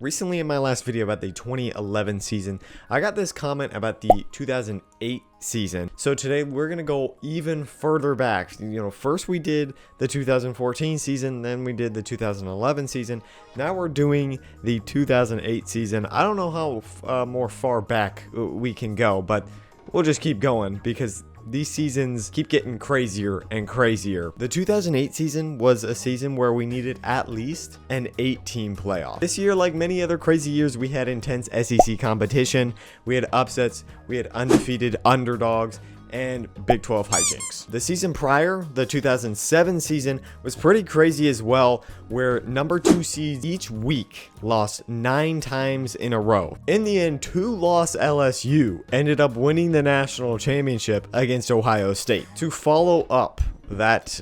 Recently in my last video about the 2011 season, I got this comment about the 2008 season. So today we're going to go even further back. First we did the 2014 season, then we did the 2011 season. Now we're doing the 2008 season. I don't know how more far back we can go, but we'll just keep going because these seasons keep getting crazier and crazier. The 2008 season was a season where we needed at least an 8-team playoff. This year, like many other crazy years, we had intense SEC competition, we had upsets, we had undefeated underdogs, and Big 12 hijinks. The season prior, the 2007 season, was pretty crazy as well, where number 2 seeds each week lost 9 times in a row. In the end, 2-loss LSU ended up winning the national championship against Ohio State. To follow up that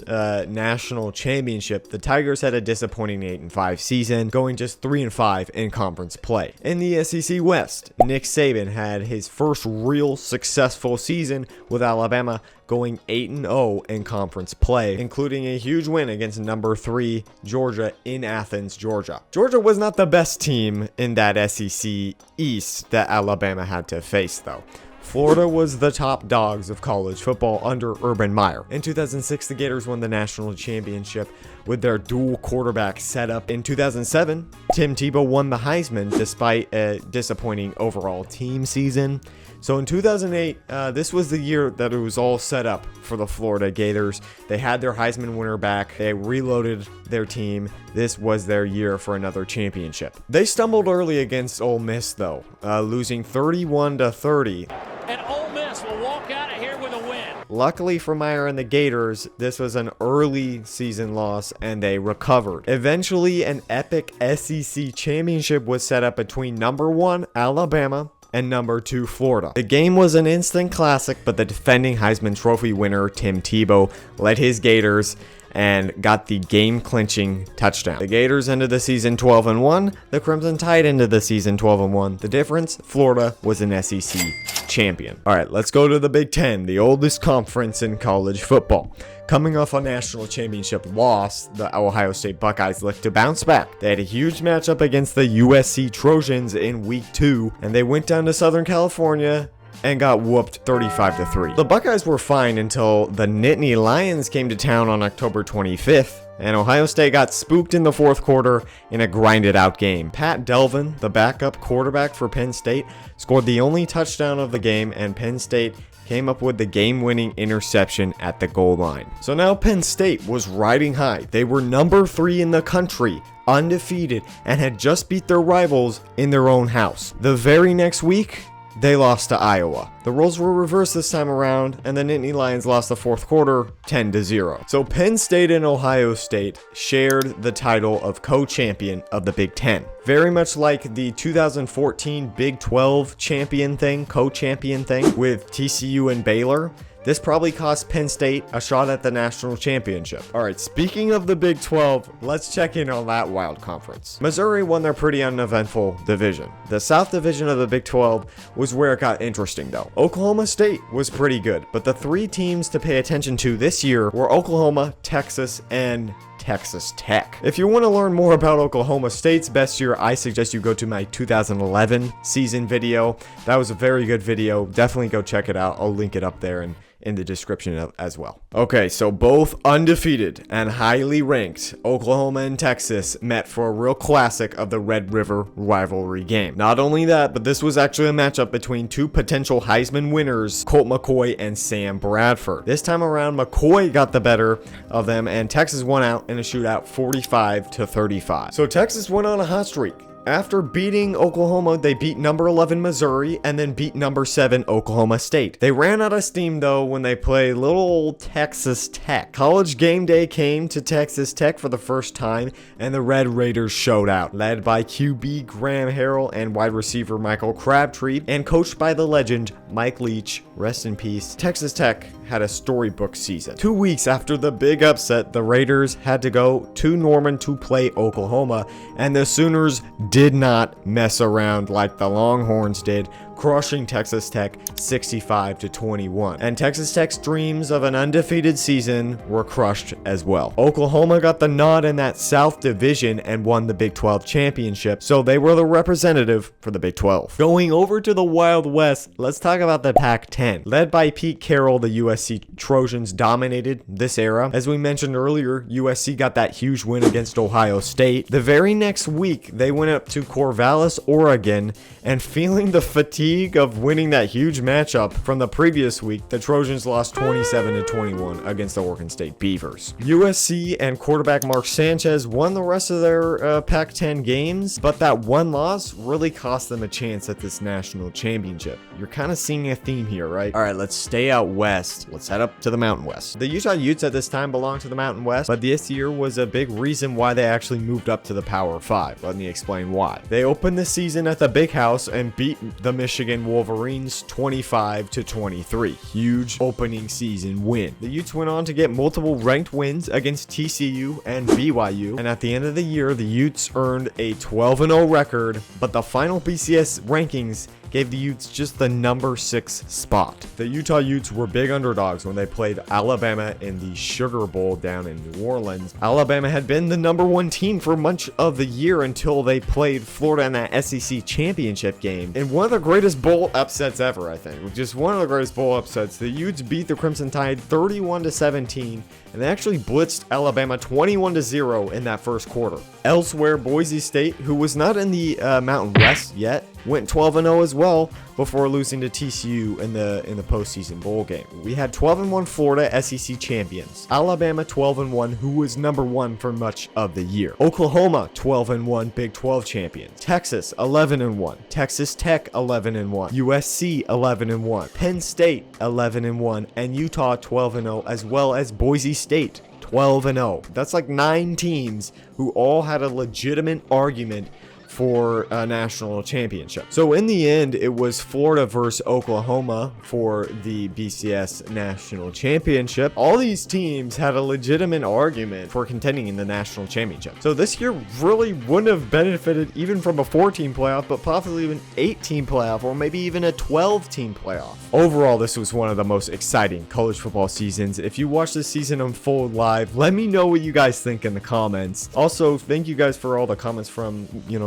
national championship, the Tigers had a disappointing 8-5 season, going just 3-5 in conference play. In the SEC West, Nick Saban had his first real successful season with Alabama, going 8-0 in conference play, including a huge win against number 3 Georgia in Athens, Georgia. Georgia was not the best team in that SEC East that Alabama had to face though. Florida was the top dogs of college football under Urban Meyer. In 2006, the Gators won the national championship with their dual quarterback setup. In 2007, Tim Tebow won the Heisman despite a disappointing overall team season. So in 2008, this was the year that it was all set up for the Florida Gators. They had their Heisman winner back. They reloaded their team. This was their year for another championship. They stumbled early against Ole Miss though, losing 31-30. And Ole Miss will walk out of here with a win. Luckily for Meyer and the Gators, this was an early season loss and they recovered. Eventually, an epic SEC championship was set up between number 1 Alabama and number 2 Florida. The game was an instant classic, but the defending Heisman Trophy winner Tim Tebow led his Gators and got the game-clinching touchdown. The Gators ended the season 12-1. The Crimson Tide ended the season 12-1. The difference, Florida was an SEC champion. All right, let's go to the Big Ten, the oldest conference in college football. Coming off a national championship loss, the Ohio State Buckeyes looked to bounce back. They had a huge matchup against the USC Trojans in week 2, and they went down to Southern California and got whooped 35-3. The Buckeyes were fine until the Nittany Lions came to town on October 25th, and Ohio State got spooked in the fourth quarter in a grinded out game. Pat Delvin, the backup quarterback for Penn State, scored the only touchdown of the game, and Penn State came up with the game-winning interception at the goal line. So now Penn State was riding high. They were number 3 in the country, undefeated, and had just beat their rivals in their own house. The very next week, they lost to Iowa. The roles were reversed this time around, and the Nittany Lions lost the fourth quarter 10-0. So Penn State and Ohio State shared the title of co-champion of the Big Ten. Very much like the 2014 Big 12 champion thing, co-champion thing with TCU and Baylor. This probably cost Penn State a shot at the national championship. All right, speaking of the Big 12, let's check in on that wild conference. Missouri won their pretty uneventful division. The South Division of the Big 12 was where it got interesting though. Oklahoma State was pretty good, but the 3 teams to pay attention to this year were Oklahoma, Texas, and Texas Tech. If you want to learn more about Oklahoma State's best year, I suggest you go to my 2011 season video. That was a very good video. Definitely go check it out. I'll link it up there and in the description as well. Okay, so both undefeated and highly ranked Oklahoma and Texas met for a real classic of the Red River rivalry game. Not only that, but this was actually a matchup between 2 potential Heisman winners, Colt McCoy and Sam Bradford. This time around, McCoy got the better of them and Texas won out in a shootout 45-35. So Texas went on a hot streak. After beating Oklahoma, they beat number 11 Missouri and then beat number 7 Oklahoma State. They ran out of steam though when they played little old Texas Tech. College game day came to Texas Tech for the first time and the Red Raiders showed out, led by QB Graham Harrell and wide receiver Michael Crabtree and coached by the legend Mike Leach, rest in peace. Texas Tech had a storybook season. 2 weeks after the big upset, the Raiders had to go to Norman to play Oklahoma, and the Sooners did not mess around like the Longhorns did, crushing Texas Tech 65-21. And Texas Tech's dreams of an undefeated season were crushed as well. Oklahoma got the nod in that South Division and won the Big 12 championship, so they were the representative for the Big 12. Going over to the Wild West, let's talk about the Pac-10. Led by Pete Carroll, the USC Trojans dominated this era. As we mentioned earlier, USC got that huge win against Ohio State. The very next week, they went up to Corvallis, Oregon, and feeling the fatigue of winning that huge matchup from the previous week, the Trojans lost 27-21 against the Oregon State Beavers. USC and quarterback Mark Sanchez won the rest of their Pac-10 games, but that one loss really cost them a chance at this national championship. You're kind of seeing a theme here, right? All right, let's stay out west. Let's head up to the Mountain West. The Utah Utes at this time belonged to the Mountain West, but this year was a big reason why they actually moved up to the Power 5. Let me explain why. They opened the season at the Big House and beat the Michigan Wolverines 25-23. Huge opening season win. The Utes went on to get multiple ranked wins against TCU and BYU, and at the end of the year, the Utes earned a 12-0 record, but the final BCS rankings gave the Utes just the number 6 spot. The Utah Utes were big underdogs when they played Alabama in the Sugar Bowl down in New Orleans. Alabama had been the number 1 team for much of the year until they played Florida in that SEC championship game. And one of the greatest bowl upsets ever, I think. Just one of the greatest bowl upsets. The Utes beat the Crimson Tide 31-17, and they actually blitzed Alabama 21-0 in that first quarter. Elsewhere, Boise State, who was not in the Mountain West yet, went 12-0 as well before losing to TCU in the postseason bowl game. We had 12-1 Florida SEC champions, Alabama 12-1, who was number 1 for much of the year, Oklahoma 12-1 Big 12 champions, Texas 11-1, Texas Tech 11-1, USC 11-1, Penn State 11-1, and Utah 12-0, as well as Boise State 12-0. That's like 9 teams who all had a legitimate argument for a national championship. So in the end, it was Florida versus Oklahoma for the BCS national championship. All these teams had a legitimate argument for contending in the national championship. So this year really wouldn't have benefited even from a 4-team playoff, but possibly even 8-team playoff, or maybe even a 12-team playoff. Overall, this was one of the most exciting college football seasons. If you watch this season unfold live, let me know what you guys think in the comments. Also, thank you guys for all the comments from,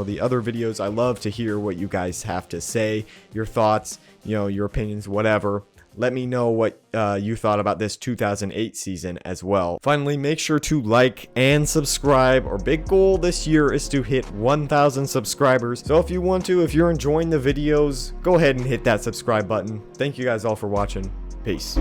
the other videos. I love to hear what you guys have to say, your thoughts, your opinions, whatever. Let me know what you thought about this 2008 season as well. Finally, make sure to like and subscribe. Our big goal this year is to hit 1,000 subscribers. So if you're enjoying the videos, go ahead and hit that subscribe button. Thank you guys all for watching. Peace.